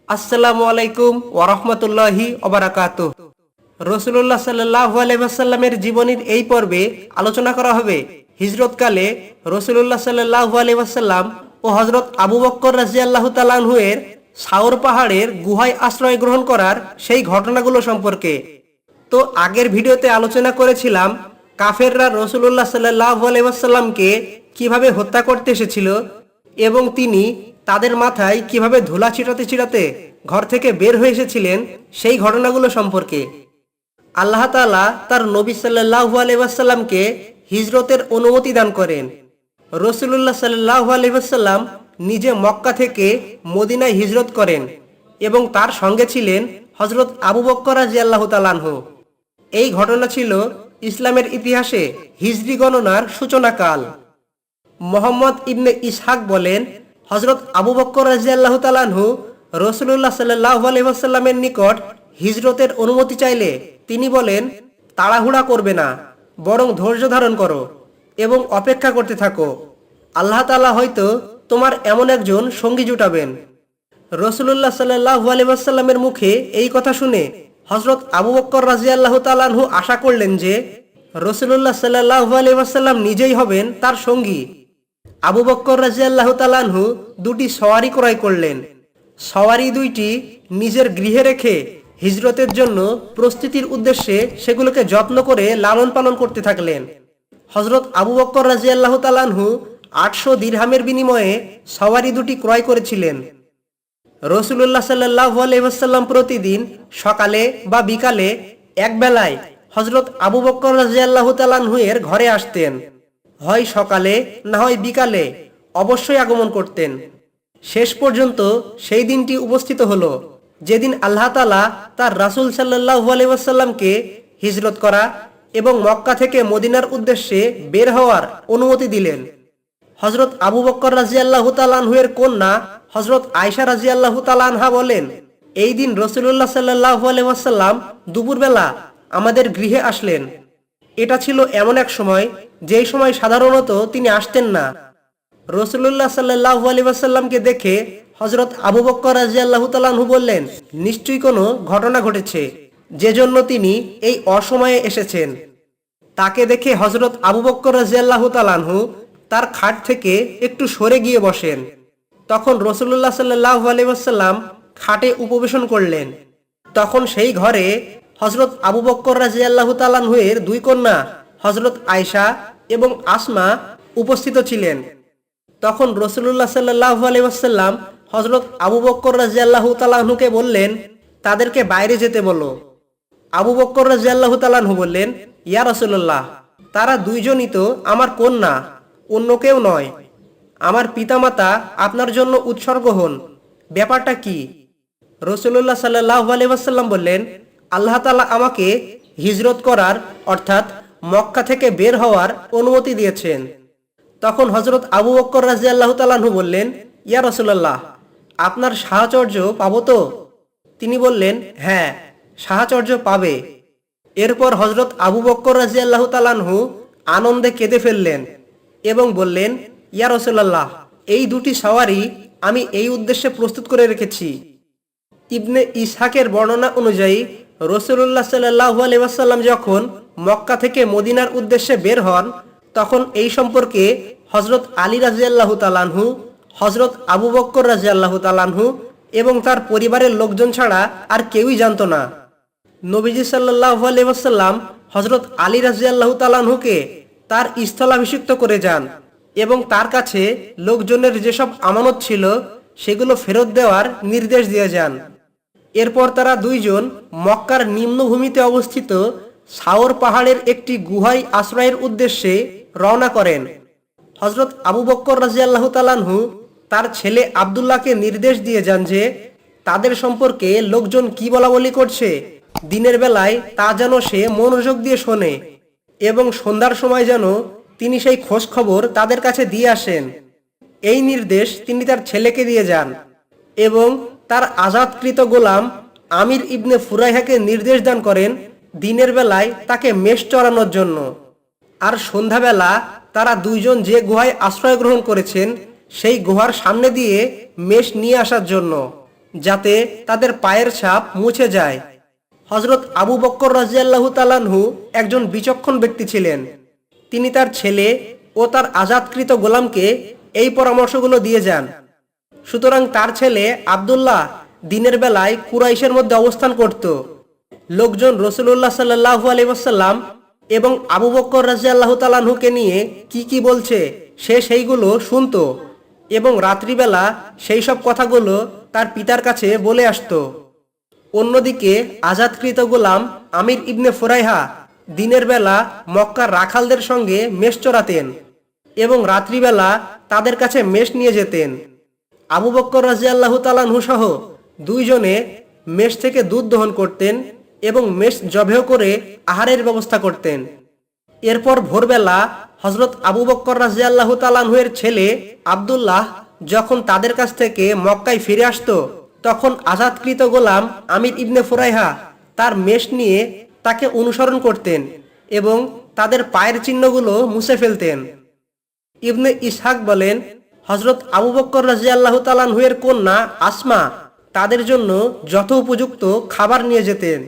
আসসালামু আলাইকুম ওয়া রাহমাতুল্লাহি ওয়া বারাকাতুহু। রাসূলুল্লাহ সাল্লাল্লাহু আলাইহি ওয়াসাল্লামের জীবনীর এই পর্বে আলোচনা করা হবে হিজরতকালে রাসূলুল্লাহ সাল্লাল্লাহু আলাইহি ওয়াসাল্লাম ও হযরত আবু বকর রাদিয়াল্লাহু তাআলা আনহু এর সাওর পাহাড়ের গুহায় আশ্রয় গ্রহণ করার সেই ঘটনাগুলো সম্পর্কে। তো আগের ভিডিওতে আলোচনা করেছিলাম কাফেররা রাসূলুল্লাহ সাল্লাল্লাহু আলাইহি ওয়াসাল্লামকে কিভাবে হত্যা করতে এসেছিল এবং তিনি তাদের মাথায় কিভাবে ধুলা ছিটাতে ছিটাতে ঘর থেকে বের হয়ে এসেছিলেন সেই ঘটনাগুলো সম্পর্কে। আল্লাহ তাআলা তার নবী সাল্লাল্লাহু আলাইহি ওয়াসাল্লামকে হিজরতের অনুমতি দান করেন। রাসূলুল্লাহ সাল্লাল্লাহু আলাইহি ওয়াসাল্লাম নিজে মক্কা থেকে মদিনায় হিজরত করেন এবং তার সঙ্গে ছিলেন হযরত আবু বকর রাদিয়াল্লাহু তাআলা আনহু। এই ঘটনা ছিল ইসলামের ইতিহাসে হিজরি গণনার সূচনাকাল। মুহাম্মদ ইবনে ইসহাক বলেন, হযরত আবু বকর রাদিয়াল্লাহু তাআলা আনহু রাসূলুল্লাহ সাল্লাল্লাহু আলাইহি ওয়াসাল্লামের নিকট হিজরতের অনুমতি চাইলে তিনি বলেন, তাড়াহুড়া করবে না, বরং ধৈর্য ধারণ করো এবং অপেক্ষা করতে থাকো। আল্লাহ তাআলা হয়তো তোমার এমন একজন সঙ্গী জুটাবেন। রাসূলুল্লাহ সাল্লাল্লাহু আলাইহি ওয়াসাল্লামের মুখে এই কথা শুনে হযরত আবু বকর রাদিয়াল্লাহু তাআলা আনহু আশা করলেন যে রাসূলুল্লাহ সাল্লাল্লাহু আলাইহি ওয়াসাল্লাম নিজেই হবেন তার সঙ্গী। আবু বকর রাদিয়াল্লাহু তাআলা আনহু দুটি সওয়ারি ক্রয় করলেন। সওয়ারি দুইটি নিজের গৃহে রেখে হিজরতের জন্য প্রস্তুতির উদ্দেশ্যে সেগুলোকে যত্ন করে লালন পালন করতে থাকলেন। হযরত আবু বকর রাদিয়াল্লাহু তাআলা আনহু 800 দিরহামের বিনিময়ে সওয়ারি দুটি ক্রয় করেছিলেন। রাসূলুল্লাহ সাল্লাল্লাহু আলাইহি ওয়াসাল্লাম প্রতিদিন সকালে বা বিকালে এক বেলায় হযরত আবু বকর রাদিয়াল্লাহু তাআলা আনহু এর ঘরে আসতেন। হয় সকালে না হয় বিকালে অবশ্যই আগমন করতেন। শেষ পর্যন্ত সেই দিনটি উপস্থিত হলো যেদিন আল্লাহ তাআলা তার রাসূল সাল্লাল্লাহু আলাইহি ওয়াসাল্লামকে হিজরত করা এবং মক্কা থেকে মদিনার উদ্দেশ্যে বের হওয়ার অনুমতি দিলেন। হযরত আবু বকর রাদিয়াল্লাহু তাআলা আনহু এর কন্যা হযরত আয়েশা রাদিয়াল্লাহু তাআলা আনহা বলেন, এই দিন রাসূলুল্লাহ সাল্লাল্লাহু আলাইহি ওয়াসাল্লাম দুপুরবেলা আমাদের গৃহে আসলেন। এটা ছিল এমন এক সময় যেই সময় সাধারণত তিনি আসতেন না। রাসূলুল্লাহ সাল্লাল্লাহু আলাইহি ওয়াসাল্লামকে দেখে হযরত আবু বকর রাদিয়াল্লাহু তাআলা আনহু বললেন, নিশ্চয়ই কোনো ঘটনা ঘটেছে যেজন্য তিনি এই অসময়ে এসেছেন। তাকে দেখে হযরত আবু বকর রাদিয়াল্লাহু তাআলা আনহু তার খাট থেকে একটু সরে গিয়ে বসেন। তখন রাসূলুল্লাহ সাল্লাল্লাহু আলাইহি ওয়াসাল্লাম খাটে উপবেশন করলেন। তখন সেই ঘরে হযরত আবু বকর রাদিয়াল্লাহু তাআলা আনহু এর দুই কন্যা হযরত আয়েশা এবং আসমা উপস্থিত ছিলেন। তখন রাসূলুল্লাহ সাল্লাল্লাহু আলাইহি ওয়াসাল্লাম হযরত আবু বকর রাদিয়াল্লাহু তাআলা আনহুকে বললেন, তাদেরকে বাইরে যেতে বলো। আবু বকর রাদিয়াল্লাহু তাআলা আনহু বললেন, ইয়া রাসূলুল্লাহ, তারা দুইজনই তো আমার কন্যা, অন্য কেউ নয়। আমার পিতামাতা আপনার জন্য উৎসর্গ হন, ব্যাপারটা কি? রাসূলুল্লাহ সাল্লাল্লাহু আলাইহি ওয়াসাল্লাম বললেন, আল্লাহ তাআলা আমাকে হিজরত করার অর্থাৎ মক্কা থেকে বের হওয়ার অনুমতি দিয়েছেন। তখন হযরত আবু বকর রাদিয়াল্লাহু তাআলা আনহু বললেন, ইয়া রাসূলুল্লাহ, আপনার সাহচর্য পাবো তো? তিনি বললেন, হ্যাঁ, সাহচর্য পাবে। এরপর হযরত আবু বকর রাদিয়াল্লাহু তাআলা আনহু আনন্দে কেঁদে ফেললেন এবং বললেন, ইয়া রাসূলুল্লাহ, এই দুটি সওয়ারি আমি এই উদ্দেশ্যে প্রস্তুত করে রেখেছি। ইবনে ইসহাকের বর্ণনা অনুযায়ী রাসূলুল্লাহ সাল্লাল্লাহু আলাইহি ওয়াসাল্লাম যখন মক্কা থেকে মদিনার উদ্দেশ্যে বের হন তখন এই সম্পর্কে হযরত আলী রাদিয়াল্লাহু তাআলা আনহু, হযরত আবু বকর রাদিয়াল্লাহু তাআলা আনহু এবং তার পরিবারের লোকজন ছাড়া আর কেউই জানতো না। নবীজি সাল্লাল্লাহু আলাইহি ওয়াসাল্লাম হযরত আলী রাদিয়াল্লাহু তাআলা আনহুকে তার স্থলাভিষিক্ত করে যান এবং তার কাছে লোকজনের যেসব আমানত ছিল সেগুলো ফেরত দেওয়ার নির্দেশ দিয়ে যান। এরপর তারা দুইজন মক্কার নিম্নভূমিতে অবস্থিত সাওর পাহাড়ের একটি গুহায় আশ্রয়ের উদ্দেশ্যে রওনা করেন। হযরত আবু বকর রাদিয়াল্লাহু তাআলা আনহু তার ছেলে আব্দুল্লাহকে নির্দেশ দিয়ে যান যে তাদের সম্পর্কে লোকজন কি বলাবলি করছে দিনের বেলায় তা যেন সে মনোযোগ দিয়ে শোনে এবং সন্ধ্যার সময় যেন তিনি সেই খোঁজ খবর তাদের কাছে দিয়ে আসেন। এই নির্দেশ তিনি তার ছেলেকে দিয়ে যান এবং তার আজাদকৃত গোলাম আমির ইবনে ফুরাইহাকে নির্দেশ দান করেন দিনের বেলায় তাকে মেষ চড়ানোর জন্য, আর সন্ধ্যাবেলা তারা দুইজন যে গুহায় আশ্রয় গ্রহণ করেছেন সেই গুহার সামনে দিয়ে মেষ নিয়ে আসার জন্য। যাতে তাদের পায়ের ছাপ মুছে যায়। হযরত আবু বকর রাদিয়াল্লাহু তাআলা আনহু একজন বিচক্ষণ ব্যক্তি ছিলেন। তিনি তার ছেলে ও তার আজাদকৃত গোলামকে এই পরামর্শগুলো দিয়ে যান। সুতরাং তার ছেলে আব্দুল্লাহ দিনের বেলায় কুরাইশের মধ্যে অবস্থান করত। লোকজন রাসূলুল্লাহ সাল্লাল্লাহু আলাইহি ওয়াসাল্লাম এবং আবু বকর রাদিয়াল্লাহু তাআলা আনহুকে নিয়ে কি বলছে সেইগুলো শুনতো এবং রাত্রিবেলা সেই সব কথাগুলো তার পিতার কাছে বলে আসতো। অন্যদিকে আজাদকৃত গোলাম আমির ইবনে ফুরাইহা দিনের বেলা মক্কার রাখালদের সঙ্গে মেষ চড়াতেন এবং রাত্রিবেলা তাদের কাছে মেষ নিয়ে যেতেন। আবু বকর রাদিয়াল্লাহু তাআলা আনহু সহ দুইজনে মেষ থেকে দুধ দহন করতেন এবং মেষ জবেহ করে আহারের ব্যবস্থা করতেন। এরপর ভোরবেলা হযরত আবু বকর রাদিয়াল্লাহু তাআলা আনহু এর ছেলে আব্দুল্লাহ যখন তাদের কাছ থেকে মক্কায় ফিরে আসতো, তখন আজাদকৃত গোলাম আমির ইবনে ফুরাইহা তার মেষ নিয়ে তাকে অনুসরণ করতেন এবং তাদের পায়ের চিহ্নগুলো মুছে ফেলতেন। ইবনে ইসহাক বলেন, হযরত আবু বকর রাদিয়াল্লাহু তাআলা আনহু এর কন্যা আসমা তাদের জন্য যথোপযুক্ত খাবার নিয়ে যেতেন।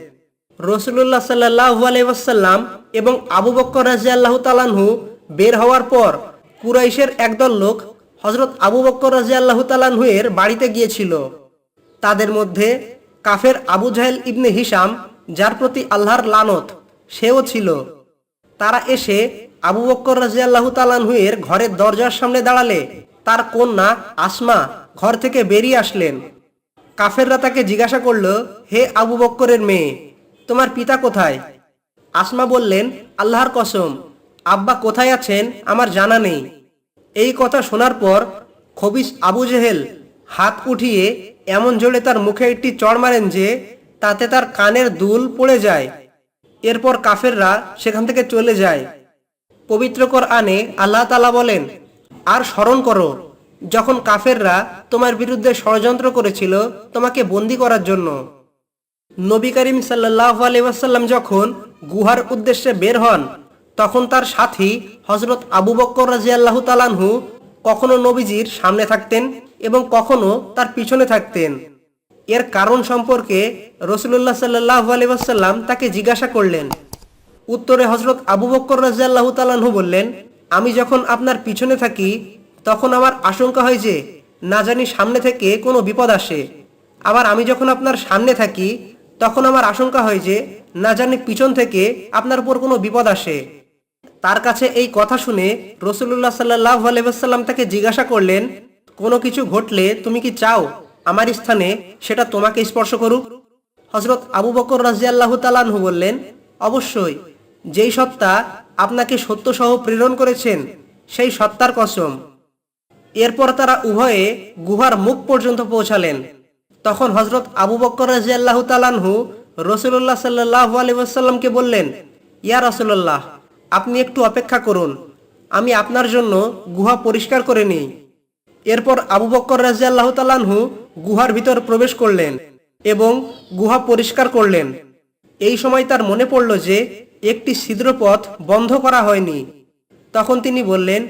রাসূলুল্লাহ সাল্লাল্লাহু আলাইহি ওয়াসাল্লাম এবং আবু বকর রাদিয়াল্লাহু তাআলা আনহু বের হওয়ার পর কুরাইশের একদল লোক হযরত আবু বকর রাদিয়াল্লাহু তাআলা আনহু এর বাড়িতে গিয়েছিল। তাদের মধ্যে কাফের আবু জাহেল ইবনে হিশাম, যার প্রতি আল্লাহর লানত, সেও ছিল। তারা এসে আবু বকর রাদিয়াল্লাহু তাআলা আনহু এর ঘরের দরজার সামনে দাঁড়ালে তার কন্যা আসমা ঘর থেকে বেরিয়ে আসলেন। কাফেররা তাকে জিজ্ঞাসা করলো, হে আবু বকরের মেয়ে, তোমার পিতা কোথায়? আসমা বললেন, আল্লাহর কসম, আব্বা কোথায় আছেন আমার জানা নেই। এই কথা শোনার পর খবিস আবু জেহেল হাত উঠিয়ে এমন জোরে তার মুখে একটি চড় মারেন যে তাতে তার কানের দুল পড়ে যায়। এরপর কাফেররা সেখান থেকে চলে যায়। পবিত্র কোরআনে আল্লাহ তাআলা বলেন, আর স্মরণ করো যখন কাফেররা তোমার বিরুদ্ধে ষড়যন্ত্র করেছিল তোমাকে বন্দী করার জন্য। নবী করিম সাল্লাল্লাহু আলাইহি ওয়াসাল্লাম যখন গুহার উদ্দেশ্যে বের হন, তখন তার সাথী হযরত আবু বকর রাদিয়াল্লাহু তাআলা আনহু কখনো নবীজির সামনে থাকতেন এবং কখনো তার পিছনে থাকতেন। এর কারণ সম্পর্কে রাসূলুল্লাহ সাল্লাল্লাহু আলাইহি ওয়াসাল্লাম তাকে জিজ্ঞাসা করলেন। উত্তরে হযরত আবু বকর রাদিয়াল্লাহু তাআলা আনহু বললেন, আমি যখন আপনার পিছনে থাকি তখন আমার আশঙ্কা হয় যে না জানি সামনে থেকে কোনো বিপদ আসে। আবার আমি যখন আপনার সামনে থাকি তখন আমার আশঙ্কা হয় যে না জানি পিছন থেকে আপনার উপর কোনো বিপদ আসে। তার কাছে এই কথা শুনে রাসূলুল্লাহ সাল্লাল্লাহু আলাইহি ওয়াসাল্লাম তাকে জিজ্ঞাসা করলেন, কোনো কিছু ঘটলে তুমি কি চাও আমার স্থানে সেটা তোমাকে স্পর্শ করুক? হযরত আবু বকর রাদিয়াল্লাহু তাআলা আনহু বললেন, অবশ্যই, যেই সত্তা আপনাকে সত্য সহ প্রেরণ করেছেন সেই সত্তার কসম। এরপর তারা উভয়ে গুহার মুখ পর্যন্ত পৌঁছালেন। তখন হযরত আবু বকর রাদিয়াল্লাহু তাআলা আনহু রাসূলুল্লাহ সাল্লাল্লাহু আলাইহি ওয়াসাল্লামকে বললেন, ইয়া রাসূলুল্লাহ, আপনি একটু অপেক্ষা করুন, আমি আপনার জন্য গুহা পরিষ্কার করে নিই। এরপর আবু বকর রাদিয়াল্লাহু তাআলা আনহু গুহার ভিতর প্রবেশ করলেন এবং গুহা পরিষ্কার করলেন। এই সময় তার মনে পড়ল যে একটি ছিদ্রপথ বন্ধ করা হয়নি। তখন তিনি বললেন,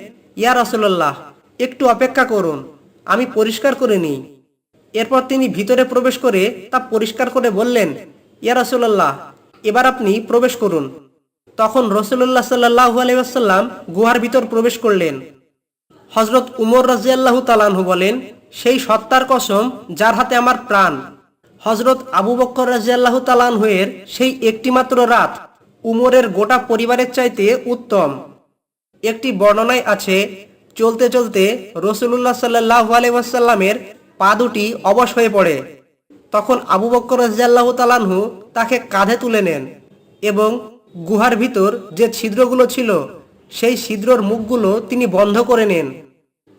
ইয়া রাসূলুল্লাহ, একটু অপেক্ষা করুন, আমি পরিষ্কার করে নিই। এরপর তিনি ভিতরে প্রবেশ করে তা পরিষ্কার করে বললেন, ইয়া রাসূলুল্লাহ, এবার আপনি প্রবেশ করুন। তখন রাসূলুল্লাহ সাল্লাল্লাহু আলাইহি ওয়াসাল্লাম গুহার ভিতর প্রবেশ করলেন। হযরত উমর রাদিয়াল্লাহু তাআলা আনহু বলেন, সেই সত্তার কসম যার হাতে আমার প্রাণ, হযরত আবু বকর রাদিয়াল্লাহু তাআলা আনহু এর সেই একটি মাত্র রাত উমরের গোটা পরিবারের চাইতে উত্তম। একটি বর্ণনায় আছে, চলতে চলতে রাসূলুল্লাহ সাল্লাল্লাহু আলাইহি ওয়াসাল্লামের পা দুটি অবশ হয়ে পড়ে। তখন আবু বকর রাদিয়াল্লাহু তাআলা আনহু তাকে কাঁধে তুলে নেন এবং গুহার ভিতর যে ছিদ্রগুলো ছিল সেই ছিদ্রর মুখগুলো তিনি বন্ধ করে নেন।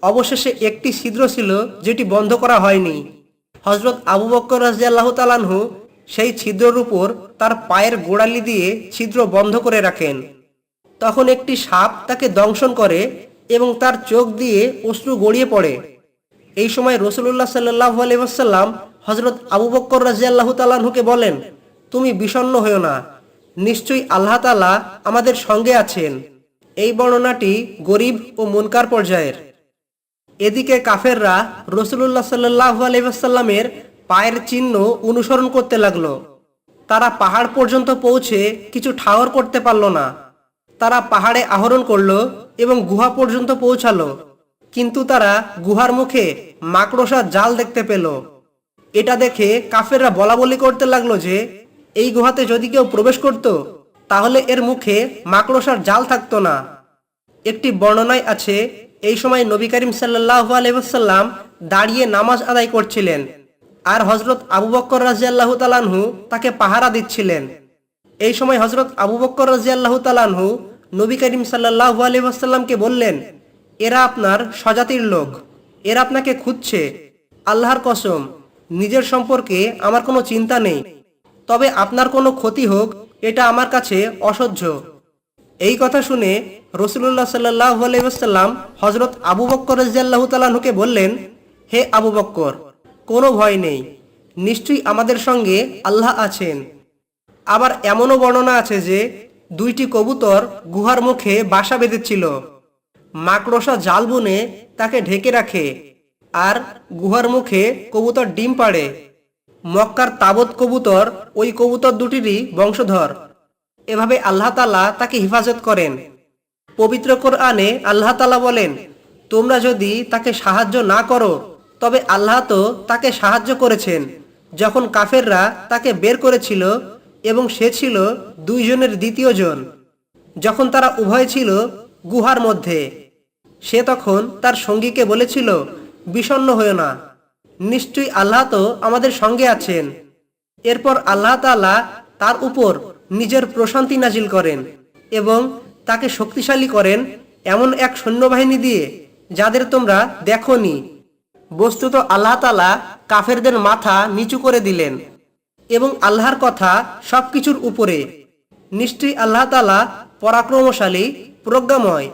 অবশেষে একটি ছিদ্র ছিল যেটি বন্ধ করা হয়নি। হযরত আবু বকর রাদিয়াল্লাহু তাআলা আনহু সেই ছিদ্রের উপর তার পায়ের গোড়ালি দিয়ে ছিদ্র বন্ধ করে রাখেন। তখন একটি সাপ তাকে দংশন করে এবং তার চোখ দিয়ে অশ্রু গড়িয়ে পড়ে। এই সময় রাসূলুল্লাহ সাল্লাল্লাহু আলাইহি ওয়াসাল্লাম হযরত আবু বকর রাদিয়াল্লাহু তাআলা আনহুকে বলেন, তুমি বিষণ্ণ হয়ো না, নিশ্চয়ই আল্লাহ তাআলা আমাদের সঙ্গে আছেন। এই বর্ণনাটি গরীব ও মুনকার পর্যায়ের। এদিকে কাফেররা রাসূলুল্লাহ সাল্লাল্লাহু আলাইহি ওয়াসাল্লামের পায়ের চিহ্ন অনুসরণ করতে লাগলো। তারা পাহাড় পর্যন্ত পৌঁছে কিছু ঠাহর করতে পারল না। তারা পাহাড়ে আরোহণ করলো এবং গুহা পর্যন্ত পৌঁছালো, কিন্তু তারা গুহার মুখে মাকড়সার জাল দেখতে পেল। এটা দেখে কাফেররা বলাবলি করতে লাগলো যে এই গুহাতে যদি কেউ প্রবেশ করত তাহলে এর মুখে মাকড়সার জাল থাকতো না। একটি বর্ণনায় আছে, এই সময় নবী করিম সাল্লাল্লাহু আলাইহি ওয়াসাল্লাম দাঁড়িয়ে নামাজ আদায় করছিলেন, আর হযরত আবু বকর রাদিয়াল্লাহু তাআলা আনহু তাকে পাহারা দিচ্ছিলেন। এই সময় হযরত আবু বকর রাদিয়াল্লাহু তাআলা আনহু নবী করিম সাল্লাল্লাহু আলাইহি ওয়াসাল্লামকে বললেন, এরা আপনার স্বজাতির লোক, এরা আপনাকে খুঁজছে। আল্লাহর কসম, নিজের সম্পর্কে আমার কোনো চিন্তা নেই, তবে আপনার কোনো ক্ষতি হোক এটা আমার কাছে অসহ্য। এই কথা শুনে রাসূলুল্লাহ সাল্লাল্লাহু আলাইহি ওয়াসাল্লাম হযরত আবু বকর রাদিয়াল্লাহু তাআলা আনহুকে বললেন, হে আবু বকর, কোনো ভয় নেই, নিশ্চয়ই আমাদের সঙ্গে আল্লাহ আছেন। আবার এমনও বর্ণনা আছে যে দুইটি কবুতর গুহার মুখে বাসা বেঁধেছিল। মাকড়সা জাল বুনে তাকে ঢেকে রাখে, আর গুহার মুখে কবুতর ডিম পাড়ে। মক্কার তাবত কবুতর ওই কবুতর দুটিরই বংশধর। এভাবে আল্লাহ তাআলা তাকে হেফাজত করেন। পবিত্র কোরআনে আল্লাহ তাআলা বলেন, তোমরা যদি তাকে সাহায্য না করো তবে আল্লাহ তো তাকে সাহায্য করেছেন যখন কাফেররা তাকে বের করেছিল এবং সে ছিল দুইজনের দ্বিতীয় জন। যখন তারা উভয় ছিল গুহার মধ্যে, সে তখন তার সঙ্গীকে বলেছিল, বিষণ্ণ হয়ো না, নিশ্চয়ই আল্লাহ তো আমাদের সঙ্গে আছেন। এরপর আল্লাহ তাআলা তার উপর নিজের প্রশান্তি নাজিল করেন এবং তাকে শক্তিশালী করেন এমন এক সৈন্যবাহিনী দিয়ে যাদের তোমরা দেখোনি। বস্তুত আল্লাহ তাআলা কাফেরদের মাথা নিচু করে দিলেন এবং আল্লাহর কথা সবকিছুর উপরে। নিশ্চয়ই আল্লাহ তাআলা পরাক্রমশালী, প্রজ্ঞাময়।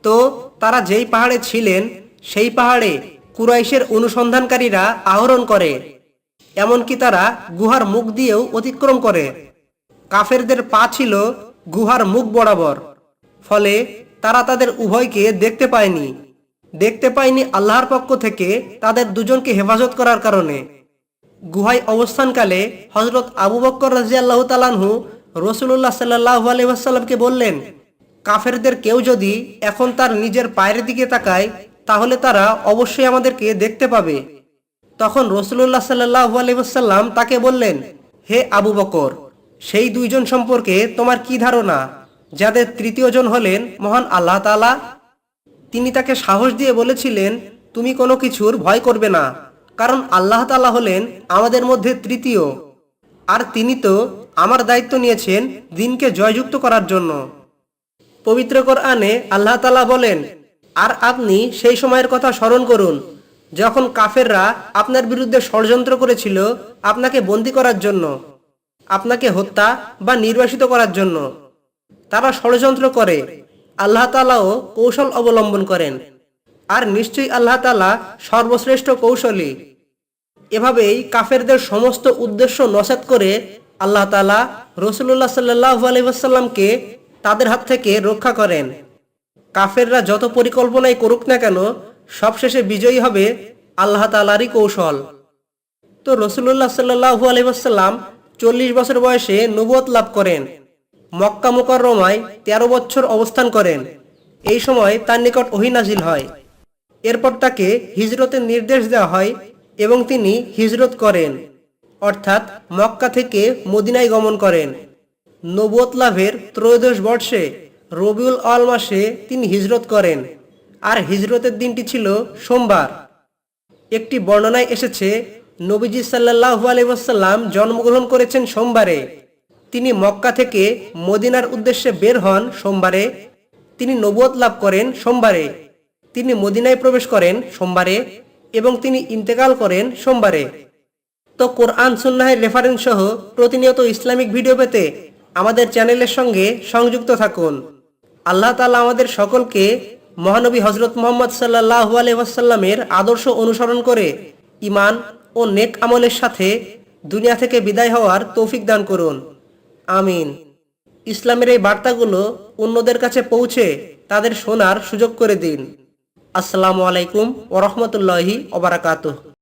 তো তারা যেই পাহাড়ে ছিলেন সেই পাহাড়ে কুরাইশের অনুসন্ধানকারীরা আহরণ করে, এমনকি তারা গুহার মুখ দিয়েও অতিক্রম করে। কাফেরদের পা ছিল গুহার মুখ বরাবর, ফলে তারা তাদের উভয়কে দেখতে পায়নি আল্লাহর পক্ষ থেকে তাদের দুজনকে হেফাজত করার কারণে। গুহায় অবস্থানকালে হযরত আবু বকর রাদিয়াল্লাহু তাআলা আনহু রাসূলুল্লাহ সাল্লাল্লাহু আলাইহি ওয়াসাল্লামকে বললেন, কাফেরদের কেউ যদি এখন তার নিজের পায়ের দিকে তাকায় তাহলে তারা অবশ্যই আমাদেরকে দেখতে পাবে। তখন রাসূলুল্লাহ সাল্লাল্লাহু আলাইহি ওয়াসাল্লাম তাকে বললেন, হে আবু বকর, সেই দুইজন সম্পর্কে তোমার কি ধারণা যাদের তৃতীয় জন হলেন মহান আল্লাহ তাআলা? তিনি তাকে সাহস দিয়ে বলেছিলেন, তুমি কোনো কিছুর ভয় করবে না, কারণ আল্লাহ তাআলা হলেন আমাদের মধ্যে তৃতীয়, আর তিনি তো আমার দায়িত্ব নিয়েছেন দিনকে জয়যুক্ত করার জন্য। পবিত্র কোরআনে আল্লাহ তাআলা বলেন, আর আপনি সেই সময়ের কথা স্মরণ করুন যখন কাফেররা আপনার বিরুদ্ধে ষড়যন্ত্র করেছিল আপনাকে বন্দী করার জন্য, আপনাকে হত্যা বা নির্বাসিত করার জন্য। তারা ষড়যন্ত্র করে, আল্লাহ তাআলাও কৌশল অবলম্বন করেন, আর নিশ্চয়ই আল্লাহ তাআলা সর্বশ্রেষ্ঠ কৌশলী। এভাবেই কাফেরদের সমস্ত উদ্দেশ্য নস্যাৎ করে আল্লাহ তাআলা রাসূলুল্লাহ সাল্লাল্লাহু আলাইহি ওয়াসাল্লামকে তাদের হাত থেকে রক্ষা করেন। কাফেররা যত পরিকল্পনাই করুক না কেন, সবশেষে বিজয়ী হবে আল্লাহ তাআলারই কৌশল। তো রাসূলুল্লাহ সাল্লাল্লাহু আলাইহি ওয়াসাল্লাম 40 বছর বয়সে নবুয়ত লাভ করেন। মক্কা মুকাররমায় 13 বছর অবস্থান করেন। এই সময় তার নিকট ওহী নাজিল হয়। এরপর তাকে হিজরতের নির্দেশ দেওয়া হয় এবং তিনি হিজরত করেন, অর্থাৎ মক্কা থেকে মদিনায় গমন করেন। নবুয়ত লাভের ত্রয়োদশ বর্ষে রবিউল আওয়াল মাসে তিনি হিজরত করেন, আর হিজরতের দিনটি ছিল সোমবার। একটি বর্ণনায় এসেছে, নবীজি সাল্লাল্লাহু আলাইহি ওয়াসাল্লাম জন্মগ্রহণ করেছেন সোমবারে। তিনি মক্কা থেকে মদিনার উদ্দেশ্যে বের হন সোমবারে। তিনি নবুয়ত লাভ করেন সোমবারে। তিনি মদিনায় প্রবেশ করেন সোমবারে এবং তিনি ইন্তেকাল করেন সোমবারে। তো কোরআন সুন্নাহের রেফারেন্স সহ প্রতিনিয়ত ইসলামিক ভিডিও পেতে আমাদের চ্যানেলের সঙ্গে সংযুক্ত থাকুন। আল্লাহ তাআলা আমাদের সকলকে মহানবী হযরত মুহাম্মদ সাল্লাল্লাহু আলাইহি ওয়াসাল্লামের আদর্শ অনুসরণ করে ঈমান ও নেক আমলের সাথে দুনিয়া থেকে বিদায় হওয়ার তৌফিক দান করুন। আমিন। ইসলামের এই বার্তাগুলো অন্যদের কাছে পৌঁছে তাদের শোনার সুযোগ করে দিন। আসসালামু আলাইকুম ওয়া রাহমাতুল্লাহি ওয়া বারাকাতুহু।